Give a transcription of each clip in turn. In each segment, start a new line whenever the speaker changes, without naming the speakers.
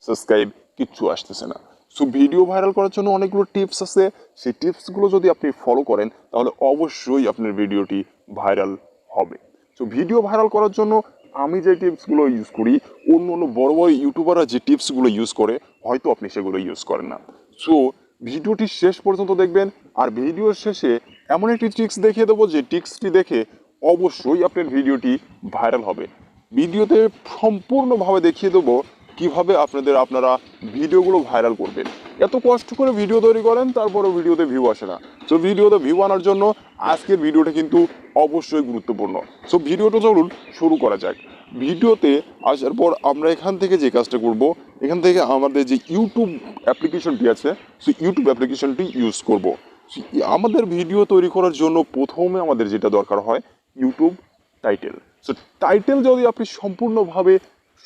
Subscribe কিচ্ছু আসতেছে না। সো ভিডিও ভাইরাল করার জন্য অনেকগুলো টিপস আছে, সেই টিপসগুলো যদি আপনি ফলো করেন তাহলে অবশ্যই আপনার ভিডিওটি ভাইরাল হবে। সো ভিডিও ভাইরাল করার জন্য আমি যে টিপসগুলো ইউজ করি, অন্য অন্য বড় বড় ইউটিউবাররা যে টিপসগুলো ইউজ করে হয়তো আপনি সেগুলো ইউজ করেন না। সো ভিডিওটি শেষ পর্যন্ত দেখবেন, আর ভিডিওর শেষে এমন একটি ট্রিক্স দেখিয়ে দেবো যে ট্রিক্সটি দেখে অবশ্যই আপনার ভিডিওটি ভাইরাল হবে। ভিডিওতে সম্পূর্ণভাবে দেখিয়ে দেবো কিভাবে আপনারা ভিডিওগুলো ভাইরাল করবেন। এত কষ্ট করে ভিডিও তৈরি করেন তারপরেও ভিডিওতে ভিউ আসে না। সো ভিডিওতে ভিউ আনার জন্য আজকের ভিডিওটা কিন্তু অবশ্যই গুরুত্বপূর্ণ। সো ভিডিওটা চলুন শুরু করা যাক। ভিডিওতে আসার পর আমরা এখান থেকে যে কাজটা করব, এখান থেকে আমাদের যে ইউটিউব অ্যাপ্লিকেশনটি আছে সেই ইউটিউব অ্যাপ্লিকেশনটি ইউজ করব। আমাদের ভিডিও তৈরি করার জন্য প্রথমে আমাদের যেটা দরকার হয় ইউটিউব টাইটেল। সো টাইটেল যদি আপনি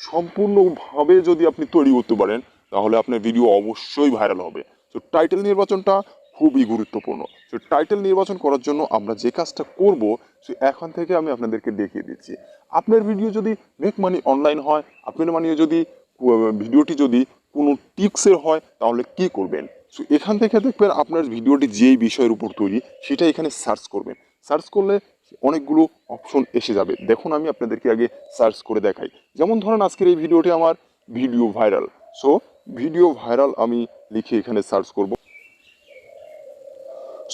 সম্পূর্ণভাবে যদি আপনি তৈরি করতে পারেন তাহলে আপনার ভিডিও অবশ্যই ভাইরাল হবে। সো টাইটেল নির্বাচনটা খুবই গুরুত্বপূর্ণ। সো টাইটেল নির্বাচন করার জন্য আমরা যে কাজটা করব সে এখন থেকে আমি আপনাদেরকে দেখিয়ে দিচ্ছি। আপনার ভিডিও যদি মেক মানি অনলাইন হয়, আপনার মানে যদি ভিডিওটি যদি কোনো টিপসের হয় তাহলে কি করবেন। সো এখান থেকে দেখবেন আপনার ভিডিওটি যেই বিষয়ের উপর তৈরি সেটা এখানে সার্চ করবেন। সার্চ করলে অনেকগুলো অপশন এসে যাবে। দেখুন আমি আপনাদেরকে আগে সার্চ করে দেখাই। যেমন ধরেন আজকের এই ভিডিওটি আমার video viral. So video viral আমি লিখে এখানে সার্চ করব।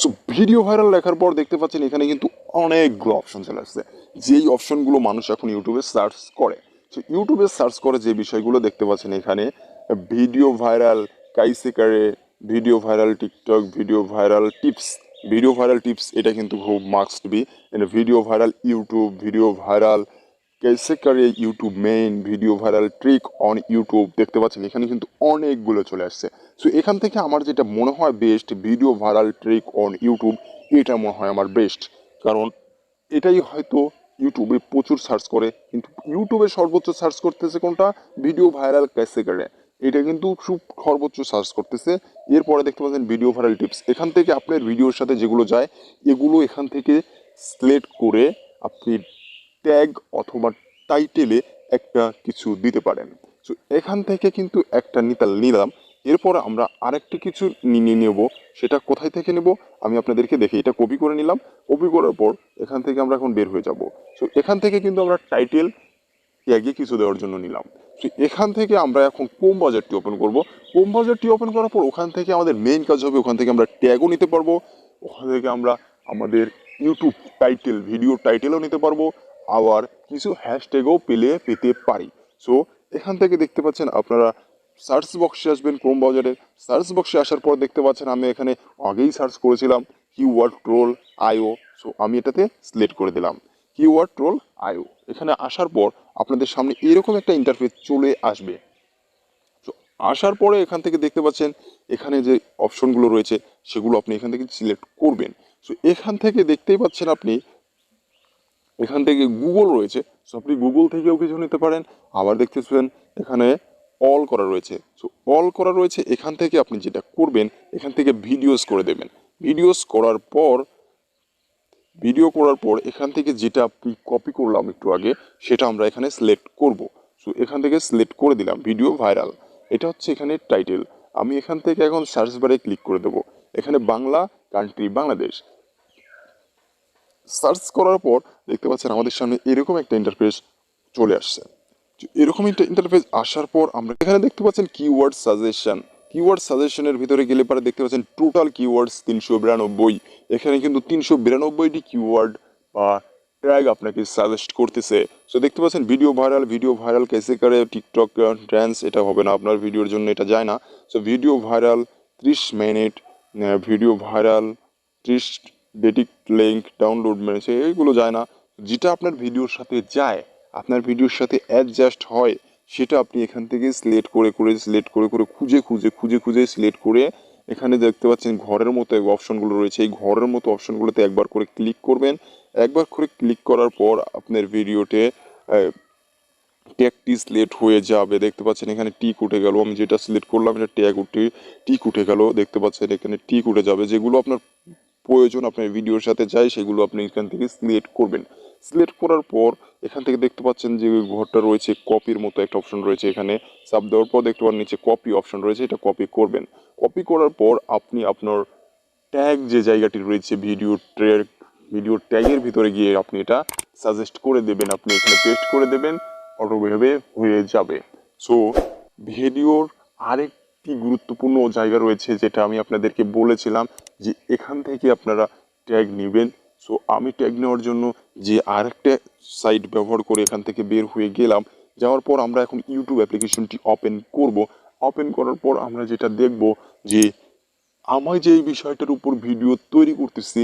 সো ভিডিও ভাইরাল লেখার পর দেখতে পাচ্ছেন এখানে কিন্তু অনেকগুলো অপশন চলে আসছে, যেই অপশনগুলো মানুষ এখন ইউটিউবে সার্চ করে। সো ইউটিউবে সার্চ করে যে বিষয়গুলো দেখতে পাচ্ছেন এখানে ভিডিও ভাইরাল কাইসে করে, video viral TikTok, video viral tips এটা কিন্তু খুব must be. Video viral YouTube, video viral कैसे করে YouTube main, video viral trick on YouTube দেখতে পাচ্ছেন এখানে কিন্তু অনেকগুলো চলে আসছে। সো এখান থেকে আমার যেটা মনে হয় best video viral trick on YouTube, এটা মনে হয় আমার বেস্ট। কারণ এটাই হয়তো ইউটিউবে প্রচুর সার্চ করে, কিন্তু ইউটিউবে সর্বোচ্চ সার্চ করতেছে কোনটা, ভিডিও ভাইরাল कैसे করে, এটা কিন্তু খুব সর্বোচ্চ সার্চ করতেছে। এরপরে দেখতে পাচ্ছেন ভিডিও ভাইরাল টিপস, এখান থেকে আপনার ভিডিওর সাথে যেগুলো যায় এগুলো এখান থেকে সিলেক্ট করে আপনি ট্যাগ অথবা টাইটেলে একটা কিছু দিতে পারেন। সো এখান থেকে কিন্তু একটা নিলাম। এরপর আমরা আরেকটি কিছু নিয়ে নেব। সেটা কোথায় থেকে নেব আমি আপনাদেরকে দেখি। এটা কপি করে নিলাম। কপি করার পর এখান থেকে আমরা এখন বের হয়ে যাব। সো এখান থেকে কিন্তু আমরা টাইটেল ট্যাগে কিছু দেওয়ার জন্য নিলাম। সো এখান থেকে আমরা এখন কোম বাজারটি ওপেন করব। কোম বাজারটি ওপেন করার পর ওখান থেকে আমাদের মেইন কাজ হবে, ওখান থেকে আমরা ট্যাগও নিতে পারবো, ওখান থেকে আমরা আমাদের ইউটিউব টাইটেল ভিডিও টাইটেলও নিতে পারবো, আবার কিছু হ্যাশট্যাগও পেতে পারি। সো এখান থেকে দেখতে পাচ্ছেন আপনারা সার্চ বক্সে আসবেন। ক্রোম ব্রাউজারের সার্চ বক্সে আসার পর দেখতে পাচ্ছেন আমি এখানে আগেই সার্চ করেছিলাম কিওয়ার্ড ট্রোল আইও। সো আমি এটাতে সিলেক্ট করে দিলাম কিওয়ার্ড ট্রোল আইও। এখানে আসার পর আপনাদের সামনে এরকম একটা ইন্টারফেস চলে আসবে। তো আসার পরে এখান থেকে দেখতে পাচ্ছেন এখানে যে অপশনগুলো রয়েছে সেগুলো আপনি এখান থেকে সিলেক্ট করবেন। সো এখান থেকে দেখতেই পাচ্ছেন আপনি এখান থেকে গুগল রয়েছে। সো আপনি গুগল থেকেও কিছু নিতে পারেন। আবার দেখতেছেন এখানে অল করা রয়েছে। সো অল করা রয়েছে, এখান থেকে আপনি যেটা করবেন এখান থেকে ভিডিওস করে দেবেন। ভিডিও করার পর এখান থেকে যেটা আপনি কপি করলাম একটু আগে সেটা আমরা এখানে সিলেক্ট করব। সো এখান থেকে সিলেক্ট করে দিলাম ভিডিও ভাইরাল। এটা হচ্ছে এখানে টাইটেল। আমি এখান থেকে এখন সার্চ বারে ক্লিক করে দেবো। এখানে বাংলা, কান্ট্রি বাংলাদেশ সার্চ করার পর দেখতে পাচ্ছেন আমাদের সামনে এরকম একটা ইন্টারফেস চলে আসছে। এরকম একটা ইন্টারফেস আসার পর আমরা এখানে দেখতে পাচ্ছেন কিওয়ার্ড সাজেশনের ভিতরে গেলে পরে দেখতে পাচ্ছেন টোটাল কিওয়ার্ডস 392। এখানে কিন্তু 392টি কিওয়ার্ড বা ট্যাগ আপনাকে সাজেস্ট করতেছে। সো দেখতে পাচ্ছেন ভিডিও ভাইরাল কেসে করে টিকটক ড্যান্স, এটা হবে না আপনার ভিডিওর জন্য, এটা যায় না। So video viral 30 minute, video viral 30 ডেটিক লিঙ্ক ডাউনলোড মেরেছে, এইগুলো যায় না। যেটা আপনার ভিডিওর সাথে যায়, আপনার ভিডিওর সাথে অ্যাডজাস্ট হয় সেটা আপনি এখান থেকে সিলেক্ট করে খুঁজে সিলেক্ট করে এখানে দেখতে পাচ্ছেন ঘরের মতো অপশনগুলো রয়েছে। এই ঘরের মতো অপশনগুলোতে একবার করে ক্লিক করবেন। একবার করে ক্লিক করার পর আপনার ভিডিওতে ট্যাগটি সিলেক্ট হয়ে যাবে। দেখতে পাচ্ছেন এখানে টিক উঠে গেল। আমি যেটা সিলেক্ট করলাম এটা টিক উঠে গেল। দেখতে পাচ্ছেন এখানে টিক উঠে যাবে। যেগুলো আপনার প্রয়োজন আপনার ভিডিওর সাথে যায় সেগুলো আপনি এখান থেকে সিলেক্ট করবেন। সিলেক্ট করার পর এখান থেকে দেখতে পাচ্ছেন যে ঘরটা রয়েছে কপির মতো একটা অপশন রয়েছে, এখানে চাপ দেওয়ার পর দেখতে পারেন নিচে কপি অপশন রয়েছে, এটা কপি করবেন। কপি করার পর আপনি আপনার ট্যাগ যে জায়গাটি রয়েছে ভিডিও ট্যাগের ভিতরে গিয়ে আপনি এটা সাজেস্ট করে দেবেন, আপনি এখানে পেস্ট করে দেবেন, অটোভাবে হয়ে যাবে। সো ভিডিওর আরেকটি গুরুত্বপূর্ণ জায়গা রয়েছে যেটা আমি আপনাদেরকে বলেছিলাম যে এখান থেকে আপনারা ট্যাগ নেবেন। সো আমি ট্যাগ নেওয়ার জন্য যে আরেকটা সাইট ব্যবহার করে এখান থেকে বের হয়ে গেলাম, যাওয়ার পর আমরা এখন ইউটিউব অ্যাপ্লিকেশনটি ওপেন করব। ওপেন করার পর আমরা যেটা দেখব যে আমি যে এই বিষয়টার উপর ভিডিও তৈরি করতেছি